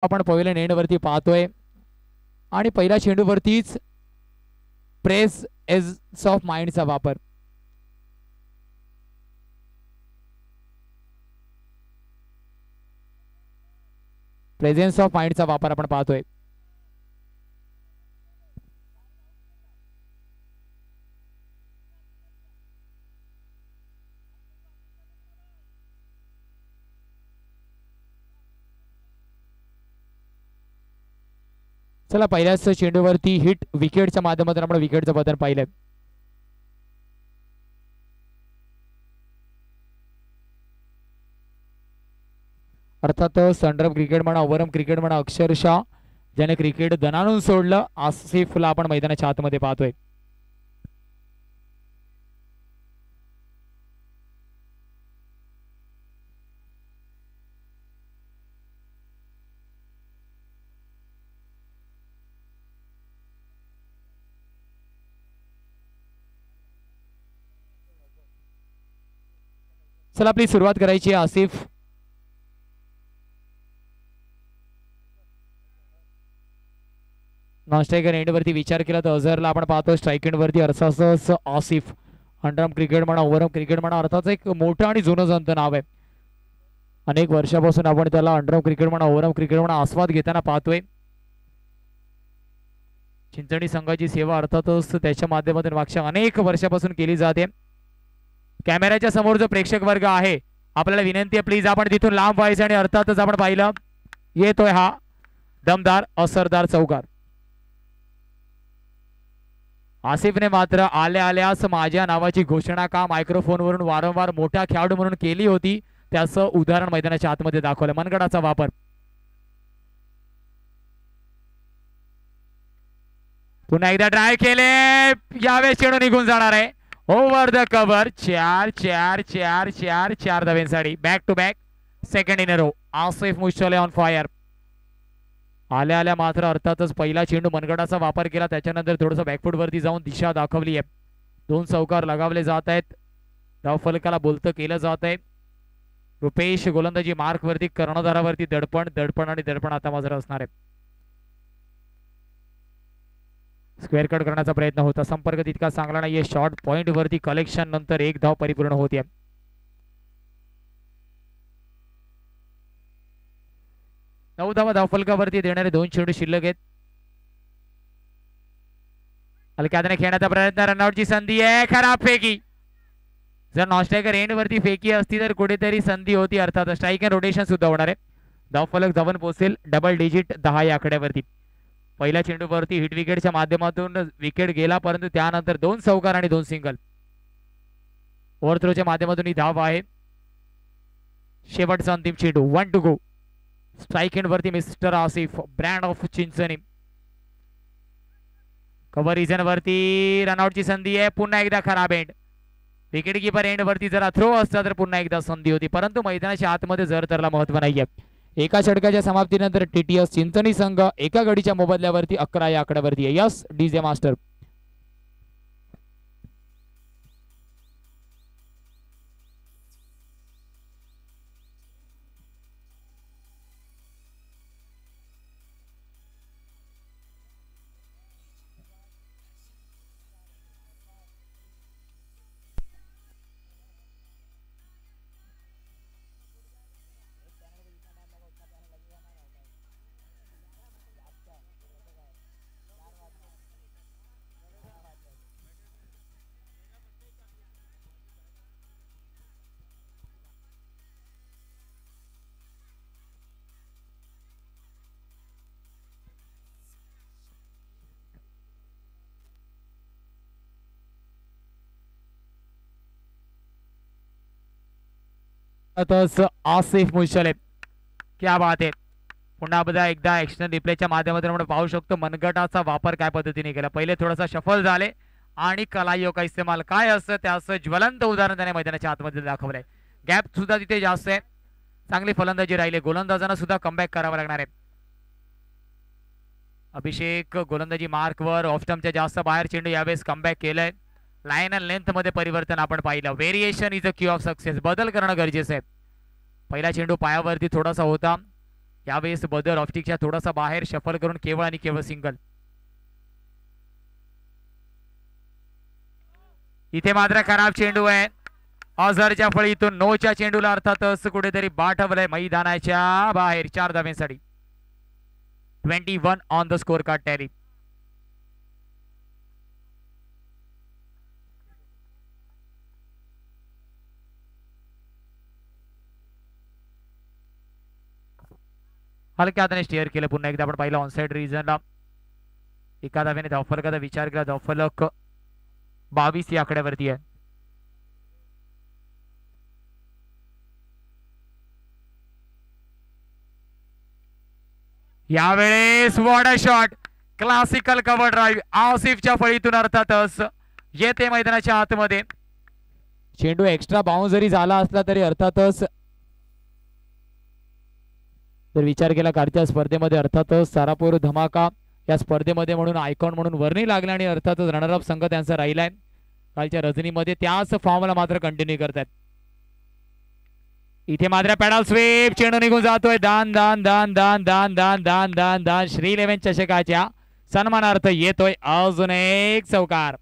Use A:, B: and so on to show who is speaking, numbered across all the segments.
A: आपण पहिल्या नेटवरती पाहतोय आणि पहिल्या चेंडूवरतीच प्रेस एज ऑफ माइंडचा वापर. प्रेझेन्स ऑफ माइंडचा वापर आपण पाहतोय. चला पहिल्याच चेंडूवरती हिट विकेटच्या माध्यमातून आपण विकेटचं बटन पाहिलंय. अर्थात संड्रम क्रिकेट म्हणा ओव्हरम क्रिकेट म्हणा अक्षरशः ज्याने क्रिकेट दणाणून सोडलं आसिफला आपण मैदानाच्या आतमध्ये पाहतोय. चला आपली सुरुवात करायची आहे. आसिफ नॉन स्ट्रायकर एंडवरती विचार केला तर अझरला आपण पाहतो. स्ट्राईक एंडवरती अर्थातच आसिफ. अंडरआर्म क्रिकेट म्हणा ओव्हरआर्म क्रिकेट म्हणा अर्थात एक मोठं आणि जुनं जंत नाव आहे. अनेक वर्षापासून आपण त्याला अंडरआर्म क्रिकेट म्हणा ओव्हरआर्म क्रिकेट म्हणा आस्वाद घेताना पाहतोय. चिंचणी संघाची सेवा अर्थातच त्याच्या माध्यमातून मागच्या अनेक वर्षापासून केली जाते. कॅमेऱ्याच्या समोर जो प्रेक्षक वर्ग आहे आपल्याला विनंती आहे प्लीज आपण तिथून लांब व्हायचं आणि अर्थातच आपण पाहिलं येतोय हा दमदार असरदार चौकार. आसिफने मात्र आल्या आल्यास माझ्या नावाची घोषणा का मायक्रोफोनवरून वारंवार मोठा खेळाडू म्हणून केली होती त्याचं उदाहरण मैदानाच्या आतमध्ये दाखवलं. मनगडाचा वापर. पुन्हा एकदा ट्राय केले यावेळेस चेंडू निघून जाणार आहे. Over the cover. 4 धावांसाठी back to back second in a row. Asif Mushtaq on fire. आल्या आल्या मात्र अर्थातच पहिला चेंडू मनगडाचा वापर केला त्याच्यानंतर थोडंसं बॅकफूट वरती जाऊन दिशा दाखवली आहे. 2 चौकार लगावले जात आहेत. धावफलकाला बोलतं केलं जात आहे. रुपेश गोलंदाजी मार्क वरती कर्णधारावरती दडपण दडपण आणि दडपण आता मात्र असणार आहे. स्क्वेअर कट करण्याचा प्रयत्न होता. संपर्क तितका चांगला नाहीये. शॉर्ट पॉइंट वरती कलेक्शन नंतर 1 धाव परिपूर्ण होते. नऊ धावा धावफलकावरती देणारे 2 चेंडू शिल्लक आहेत. हलक्याने खेळण्याचा प्रयत्न. रनआउटची संधी आहे. खराब फेकी. जर नॉस्ट्रायकर एंड वरती फेकी असती तर कुठेतरी संधी होती. अर्थात स्ट्राईक अँड रोटेशन सुद्धा होणार आहे. धावफलक धावन पोहोचेल डबल डिजिट 10 या आकड्यावरती. पहिल्या चेंडूवरती हिट विकेटच्या माध्यमातून विकेट गेला परंतु त्यानंतर 2 चौकार आणि 2 सिंगल. ओव्हरथ्रोच्या माध्यमातून ही धाव आहे. शेवटचा अंतिम चेंडू 1 टू गो. स्ट्राईक एंड वरती mister Asif brand of Chinchani. Cover region वरती रनआउटची संधी आहे. पुन्हा एकदा खराब एंड. विकेट कीपर एंड वरती जरा थ्रो असता तर पुन्हा एकदा संधी होती परंतु मैदानाच्या आतमध्ये जर त्याला महत्व नाहीये. एका षटकाच्या समाप्तीनंतर टीटीएस चिंचणी संघ एका गडीच्या मोबदल्यावरती 11 या आकड्यावरती आहे. Yes DJ master. Asif Mushtaq क्या बात आहे. पुन्हा एकदा एक्शन रिप्लेच्या माध्यमातून आपण पाहू शकतो मनगटाचा वापर काय पद्धतीने केला. पहिले थोडासा शफल झाले आणि कलाईयो का इस्तेमाल काय असतं त्याचं ज्वलंत उदाहरण त्याने मैदानाच्या आतमध्ये दाखवलंय. गॅप सुद्धा तिथे जास्त आहे. चांगली फलंदाजी राहिली. गोलंदाजांना सुद्धा कमबॅक करावा लागणार आहे. अभिषेक गोलंदाजी मार्कवर ऑफ स्टंपच्या जास्त बाहेर चेंडू यावेळेस कमबॅक केलंय. लाईन अँड लेंथ मध्ये परिवर्तन आपण पाहिलं. व्हेरिएशन इज अ की ऑफ सक्सेस. बदल करणं गरजेचं आहे. पहिला चेंडू पायावरती थोडासा होता. यावेळेस बदल ऑप्टिकच्या थोडासा बाहेर शफल करून केवळ आणि केवळ सिंगल. इथे मात्र खराब चेंडू आहे. अझरच्या फळीतून नोच्या चेंडूला अर्थातच कुठेतरी बाठवलंय मैदानाच्या बाहेर. 4 धाव्यांसाठी 21 on the score card tally. हलक्या हाताने स्टेअर केलं पुन्हा एकदा आपण पाहिलं ऑनसाइड रिजनला. एका धाव्याने धावफलकाचा विचार केला. धावफलक 22 या आकड्यावरती आहे. यावेळेस what a shot. Classical cover drive आसिफच्या फळीतून अर्थातच येते मैदानाच्या आतमध्ये. चेंडू एक्स्ट्रा बाउन्स जरी झाला असला तरी अर्थातच जर विचार केला कालच्या स्पर्धेमध्ये अर्थातच सारापूर धमाका या स्पर्धेमध्ये म्हणून आयकॉन म्हणून वर्णी लागला आणि अर्थातच रनरअप संघ त्यांचा राहिलाय. कालच्या रजनीमध्ये त्याच फॉर्मला मात्र कंटिन्यू करतात. इथे मात्र पॅडल स्वीप. चेंडू निघून जातोय. दान दान दान दान दान दान दान दान दान श्री 11 चषकाच्या सन्मानार्थ येतोय अजून एक चौकार.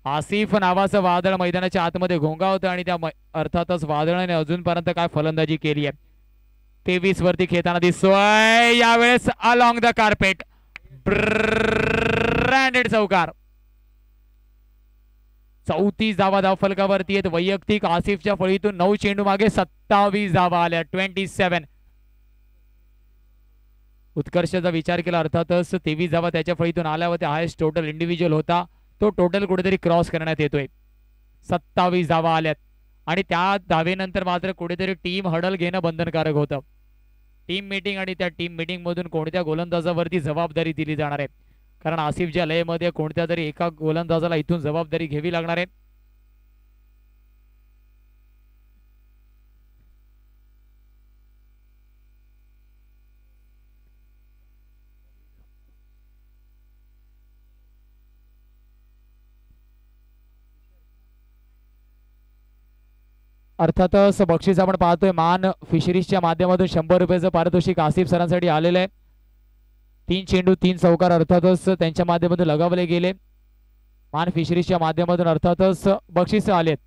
A: आसिफ नावाचं वादळ मैदानाच्या आतमध्ये घोंगावतं आणि त्या अर्थातच वादळाने अजूनपर्यंत काय फलंदाजी केली आहे. 23 वरती खेळताना दिसतोय. यावेळेस अलॉंग द कार्पेट ब्रँडेड चौकार. 34 धावा धावफलकावरती आहेत. वैयक्तिक आसिफच्या फळीतून 9 चेंडू मागे 27 धावा आल्या. 27. उत्कर्षाचा विचार केला अर्थातच 23 धावा त्याच्या फळीतून आल्या होत्या. हायस्ट टोटल इंडिव्हिज्युअल होता तो टोटल कुठेतरी क्रॉस करण्यात येतोय. 27 धावा आल्यात आणि त्या धावेनंतर मात्र कुठेतरी टीम हडल घेणं बंधनकारक होतं. टीम मीटिंग आणि त्या टीम मीटिंग मधून कोणत्या गोलंदाजावरती जबाबदारी दिली जाणार आहे. कारण आसिफच्या लयमध्ये कोणत्या तरी एका गोलंदाजाला इथून जबाबदारी घ्यावी लागणार आहे. अर्थातच बक्षीस आपण पाहतोय मान फिशरीजच्या माध्यमातून 100 रुपयाचं पारितोषिक आसिफ सरांसाठी आलेलं आहे. 3 चेंडू 3 चौकार अर्थातच त्यांच्या माध्यमातून लगावले गेले. मान फिशरीजच्या माध्यमातून अर्थातच बक्षीस आलेत.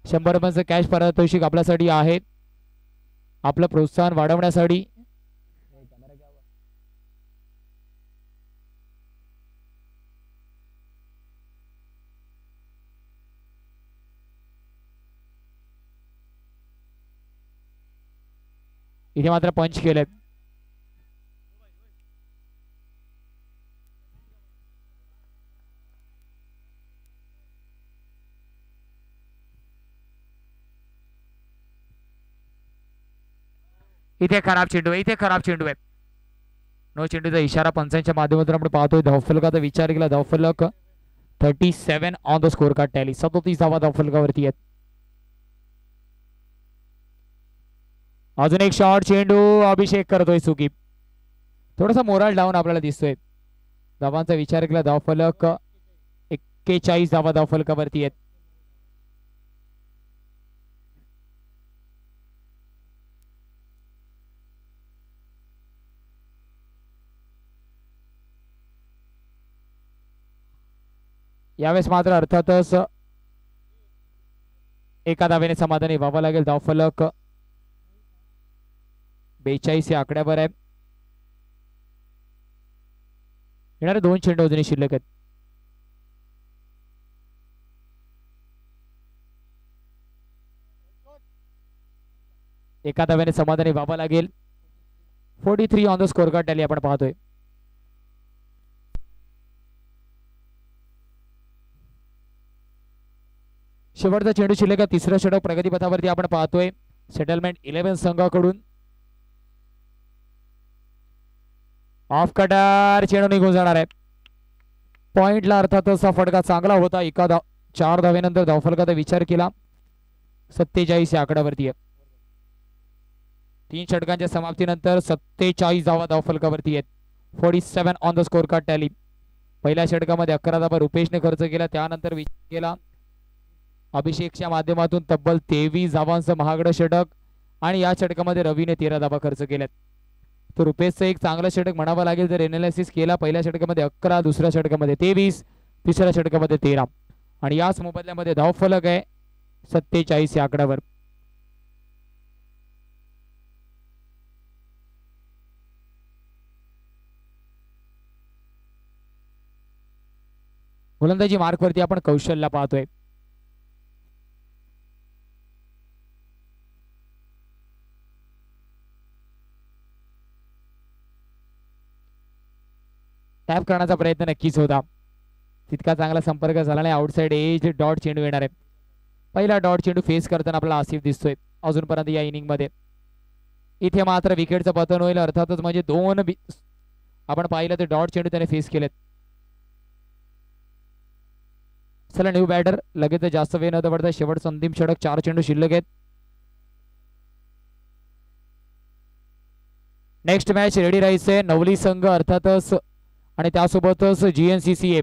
A: 100 रुपयांचं कॅश पारितोषिक आपल्यासाठी आहे. आपलं प्रोत्साहन वाढवण्यासाठी इथे मात्र पंच केले. इथे खराब चेंडू आहे. इथे खराब चेंडू आहे. नो चेंडूचा इशारा पंचांच्या माध्यमातून आपण पाहतोय. धावफलकाचा विचार केला. धावफलक 37 on the score card tally. 37 धावा धावफलकावरती आहेत. अजून एक शॉट चेंडू. अभिषेक करतोय चुकी. थोडासा मोराल डाऊन आपल्याला दिसतोय. धावांचा विचार केला. धावफलक 41 धावा धावफलकावरती आहेत. यावेळेस मात्र अर्थातच एका धावेने समाधानी व्हावं लागेल. धावफलक 42 या आकड्यावर आहे. येणारे 2 चेंडू अजूनही शिल्लक आहेत. एका धाव्याने समाधानी व्हावं लागेल. 43 on the score card tally आपण पाहतोय. शेवटचा चेंडू शिल्लक. तिसरं षटक प्रगतीपथावरती आपण पाहतोय. सेटलमेंट 11 संघाकडून. ऑफ कटर चेंडू निघून जाणार आहे. पॉइंटला अर्थातच हा फटका चांगला होता. 4 धावेनंतर धावफलकाचा विचार केला. 47 या आकड्यावरती आहे. 3 षटकांच्या समाप्तीनंतर 47 धावा धावफलकावरती आहेत. 47 on the score card tally. पहिल्या षटकामध्ये 11 धावा रुपेशने खर्च केला. त्यानंतर विचार केला अभिषेकच्या माध्यमातून तब्बल 23 धावांचं महागडं षटक आणि या षटकामध्ये रवीने 13 धावा खर्च केल्यात. तो रुपेशचं एक चांगलं षटक म्हणावं लागेल जर एनालिसिस केला. पहिल्या षटकामध्ये 11, दुसऱ्या षटकामध्ये 23, तिसऱ्या षटकामध्ये 13 आणि याच मोबदल्यामध्ये धावफलक आहे 47 या आकड्यावर. गोलंदाजी मार्कवरती आपण कौशल्य पाहतोय. टॅप करण्याचा प्रयत्न नक्कीच होता. तितका चांगला संपर्क झाला नाही. आउटसाइड एज डॉट चेंडू येणार आहे. पहिला डॉट चेंडू फेस करताना आपल्याला आसिफ दिसतोय अजूनपर्यंत या इनिंग मध्ये. इथे मात्र विकेटचं पतन होईल अर्थातच. म्हणजे दोन आपण पाहिलं ते डॉट चेंडू त्याने फेस केलेत. चला न्यू बॅटर लगेच जास्त वेळ न पडता शेवटचा अंतिम षटक. 4 चेंडू शिल्लक आहेत. नेक्स्ट मॅच रेडी राहायचंय. नवली संघ अर्थातच आणि त्यासोबतच GNCC.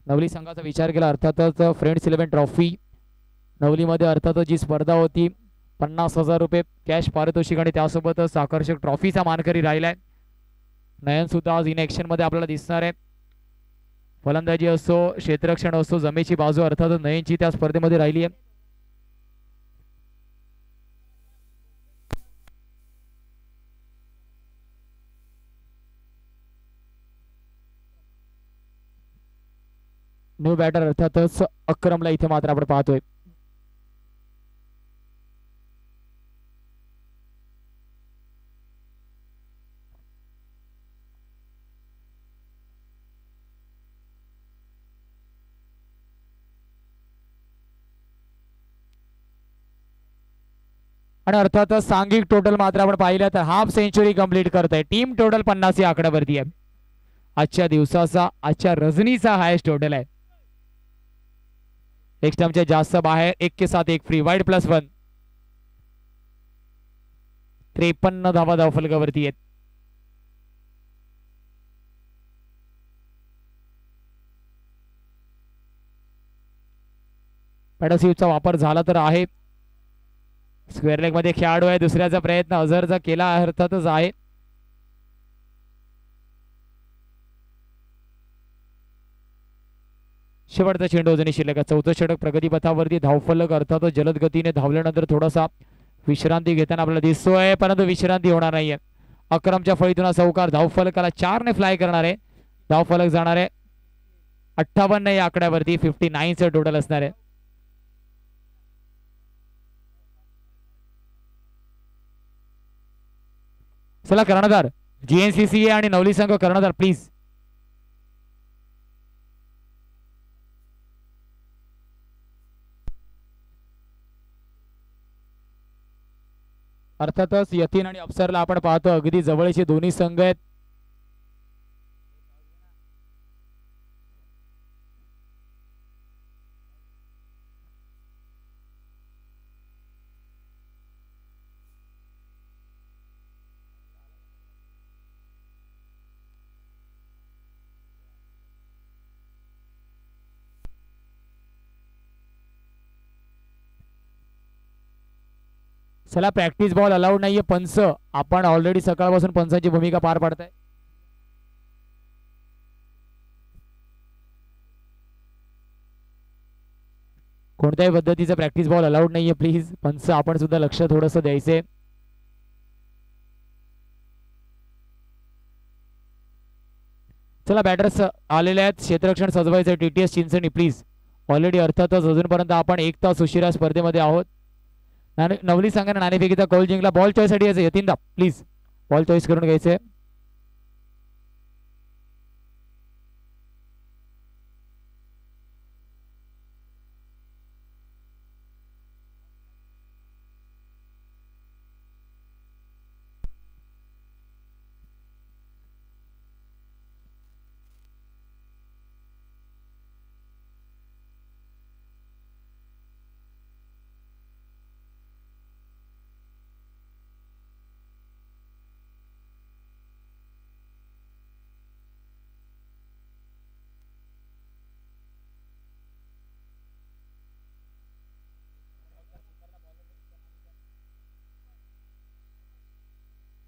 A: नवली संघाचा विचार केला अर्थातच फ्रेंड्स 11 ट्रॉफी नवलीमध्ये अर्थातच जी स्पर्धा होती 50,000 रुपये कॅश पारितोषिक आणि त्यासोबतच आकर्षक ट्रॉफीचा मानकरी राहिलाय. नयन सुद्धा आज इन ऍक्शन मध्ये आपल्याला दिसणार आहे. फलंदाजी असो क्षेत्ररक्षण असो जमेची बाजू अर्थातच नयनची त्या स्पर्धेमध्ये राहिली आहे. न्यू बॅटर अर्थातच अक्रमला इथे मात्र आपण पाहतोय. आणि अर्थातच सांघिक टोटल मात्र आपण पाहिलं तर हाफ सेंचुरी कंप्लीट करत आहे. टीम टोटल 50 या आकड्यावरती आहे. आजच्या दिवसाचा आजच्या रजनीचा हायेस्ट टोटल आहे. एक स्टंपच्या जास्त बाहेर 1 के साथ 1 फ्री वाईड +1. 53 धावा धावफलकावरती आहेत. पॅडोसिव्हचा वापर झाला तर आहे. स्क्वेअर लेग मध्ये खेळाडू आहे. दुसऱ्याचा प्रयत्न अझरचा केला अर्थातच आहे. शेवटचा चेंडू अजूनही शिल्लक आहे. चौथं षटक प्रगतीपथावरती. धावफलक अर्थातच जलद गतीने धावल्यानंतर थोडासा विश्रांती घेताना आपल्याला दिसतोय परंतु विश्रांती होणार नाहीये. अक्रमच्या फळीतून चौकार. धावफलकाला 4 ने फ्लाय करणार आहे. धावफलक जाणार आहे 58 या आकड्यावरती. 59 टोटल असणार आहे. चला कर्णधार GNCC आणि नवली संघ. कर्णधार प्लीज. अर्थातच यतीन आणि अफसरला आपण पाहतो अगदी जवळचे दोन्ही संघ आहेत. चला प्रॅक्टिस बॉल अलाउड नाहीये. पंच आपण ऑलरेडी सकाळपासून पंचांची भूमिका पार पाडताय. कोणत्याही पद्धतीचा प्रॅक्टिस बॉल अलाउड नाहीये प्लीज. पंच आपण सुद्धा लक्ष थोडंसं द्यायचंय. चला बॅटर्स आलेले आहेत. क्षेत्ररक्षण सजवायचं TTS चिंचणी प्लीज. ऑलरेडी अर्थातच अजूनपर्यंत आपण 1 तास उशिरा स्पर्धेमध्ये आहोत. नवली संघाने नाणेफेकीचा कौल जिंकला. बॉल चॉईस साठी यायचं यतीनदा प्लीज. बॉल चॉईस करून घ्यायचंय.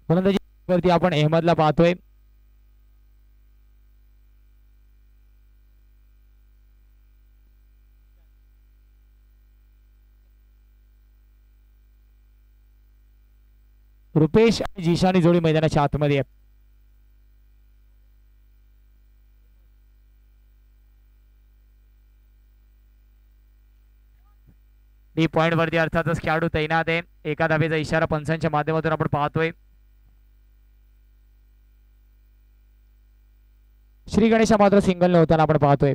A: गोलंदाजी वरती आपण अहमदला पाहतोय. रुपेश आणि जिशानी जोडी मैदानाच्या आतमध्ये आहे. डी पॉइंट वरती अर्थातच खेळाडू तैनात आहे. एका धावेचा इशारा पंचांच्या माध्यमातून आपण पाहतोय. श्री गणेशा मात्र सिंगल न होताना आपण पाहतोय.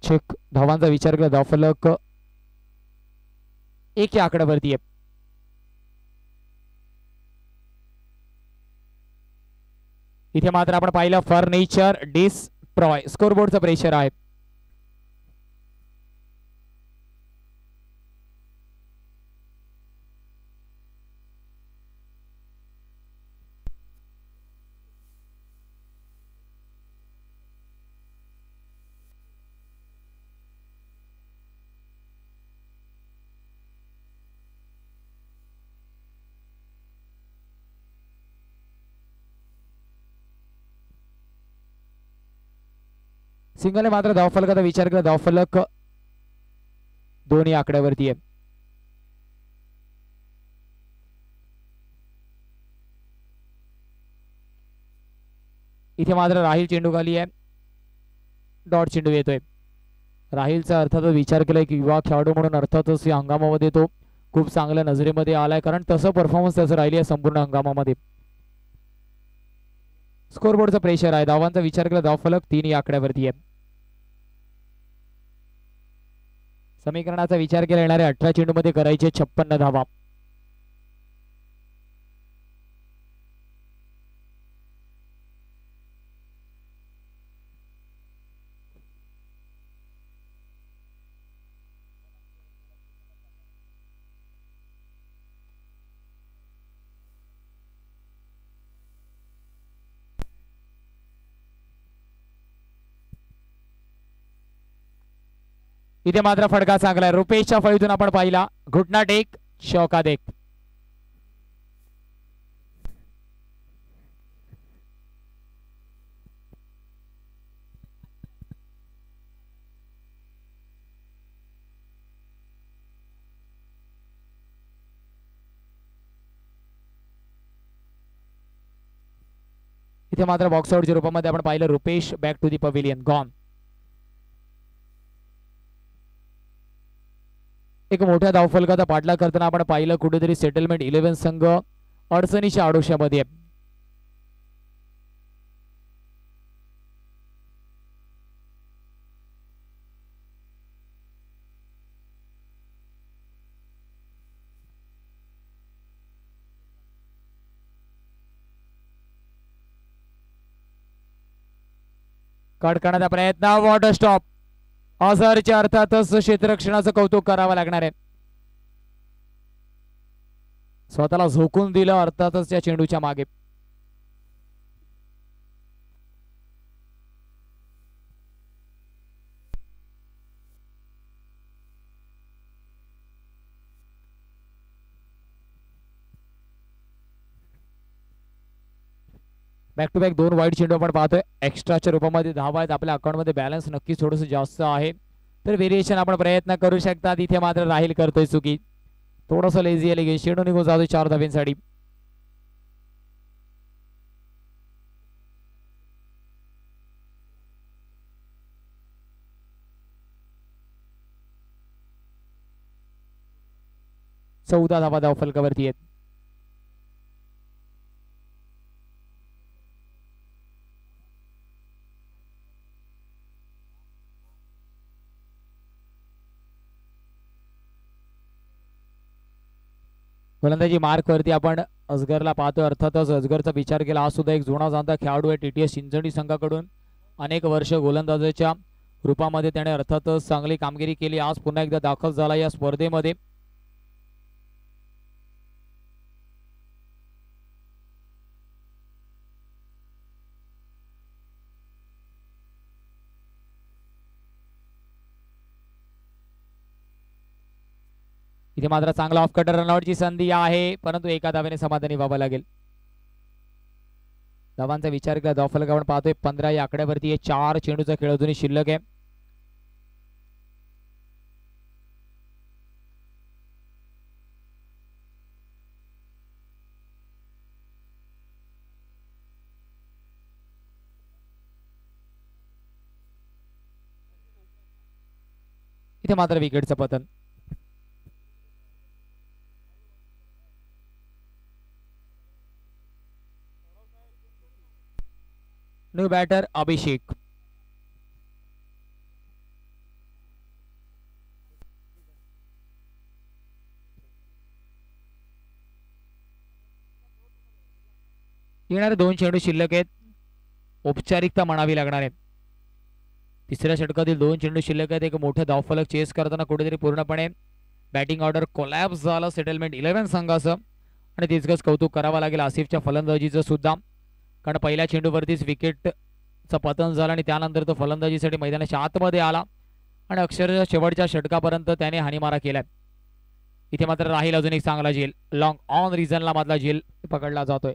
A: चेक धावांचा विचार केला धावफलक 1 या आकड्यावरती आहे. इथे मात्र आपण पाहिलं फर्निचर डिस्ट्रॉय स्कोरबोर्डचं प्रेशर आहे. सिंगलने मात्र धावफलकाचा विचार केला धावफलक 2 या आकड्यावरती आहे. इथे मात्र राहिल चेंडू खाली आहे. डॉट चेंडू येतोय. राहिलचा अर्थातच विचार केलाय की युवा खेळाडू म्हणून अर्थातच या हंगामामध्ये तो खूप चांगल्या नजरेमध्ये आलाय कारण तसं परफॉर्मन्स त्याचं राहिली आहे संपूर्ण हंगामामध्ये. स्कोरबोर्डचा प्रेशर आहे. धावांचा विचार केला धावफलक 3 या आकड्यावरती आहे. समीकरणाचा विचार केला येणारे 18 चेंडूमध्ये करायचे 56 धावा. इथे मात्र फटका चांगला रुपेशच्या फळीतून आपण पाहिला. घुटना टेक चौका देख. इथे मात्र बॉक्स आउटच्या रूपामध्ये आपण पाहिलं Rupesh back to the pavilion gone. एक मोठ्या धावफलकाचा पाठलाग करताना आपण पाहिलं कुठेतरी सेटलमेंट 11 संघ अडचणीच्या आडोशामध्ये. कट करण्याचा प्रयत्न वॉटर स्टॉप. अझरच्या अर्थातच क्षेत्ररक्षणाचं कौतुक करावं लागणार आहे. स्वतःला झोकून दिलं अर्थातच त्या चेंडूच्या मागे. बॅक टू बॅक 2 वाईड चेंडू आपण पाहतोय. एक्स्ट्राच्या रूपामध्ये धावा आहेत. आपल्या अकाउंटमध्ये बॅलन्स नक्कीच थोडंसं जास्त आहे तर व्हेरिएशन आपण प्रयत्न करू शकतात. इथे मात्र राहील करतोय चुकी. थोडंसं लेझी आले चेंडू निघून जातोय 4 धाब्यांसाठी. चौदा धावा धावफलकावरती आहेत. गोलंदाजी मार्क वरती आपण अजगरला पाहतोय. अर्थातच अजगरचा विचार केला हा सुद्धा एक जुना जाणता खेळाडू आहे. टीटीएस चिंचणी संघाकडून अनेक वर्ष गोलंदाजाच्या रूपामध्ये त्याने अर्थातच चांगली कामगिरी केली. आज पुन्हा एकदा दाखल झाला या स्पर्धेमध्ये. इथे मात्र चांगला ऑफ कटर रनआउटची संधी आहे, परंतु एका धावेने समाधानी व्हावं लागेल. धावांचा विचार केला धावफलक आपण पाहतोय 15 या आकड्यावरती 4 चेंडूचा खेळ अजूनही शिल्लक आहे. इथे मात्र विकेटचं पतन. न्यू बॅटर अभिषेक. येणारे 2 चेंडू शिल्लक आहेत. औपचारिकता म्हणावी लागणार आहे. तिसऱ्या षटकातील 2 चेंडू शिल्लक आहेत. एक मोठं धावफलक चेस करताना कुठेतरी पूर्णपणे बॅटिंग ऑर्डर कोलॅप्स झालं सेटलमेंट 11 संघाचं, आणि तितकंच कौतुक करावं लागेल आसिफच्या फलंदाजीचं सुद्धा, कारण पहिल्या चेंडूवरतीच विकेटचं पतन झालं आणि त्यानंतर तो फलंदाजीसाठी मैदानाच्या आतमध्ये आला आणि अक्षरशः शेवटच्या षटकापर्यंत त्याने हानीमारा केलाय. इथे मात्र राहील अजून एक चांगला झेल. लॉंग ऑन रिझनला मधला झेल पकडला जातोय.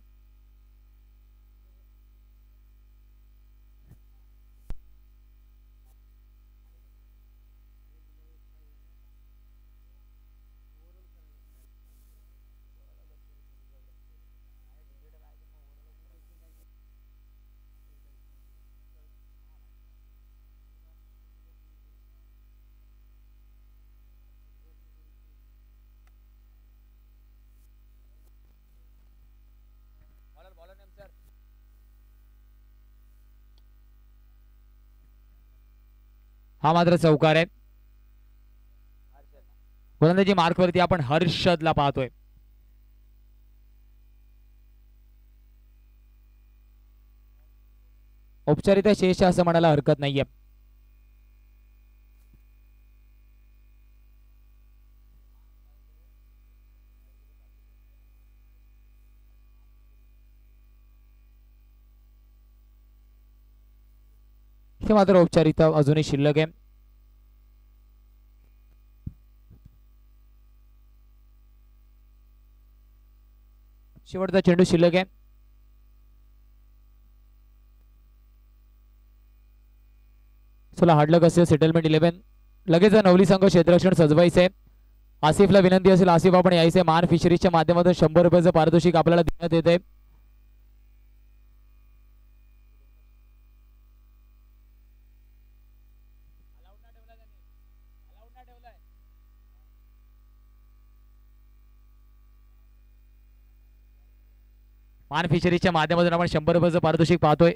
A: हा मात्र चौकार आहे. गोलंदाजी मार्कवरती आपण हर्षदला पाहतोय. औपचारिकता शेष असं म्हणायला हरकत नाहीये. इथे मात्र औपचारिकता अजूनही शिल्लक आहे. शेवटचा चेंडू शिल्लक आहे. चला हार्डलक असेल सेटलमेंट 11. लगेच नवली संघ क्षेत्ररक्षण सजवायचंय. आसिफला विनंती असेल, आसिफ आपण यायचंय. मान फिशरीजच्या माध्यमातून 100 रुपयाचं पारितोषिक आपल्याला देण्यात येते. मान फिशरीजच्या माध्यमातून आपण 100 रुपयाचं पारितोषिक पाहतोय.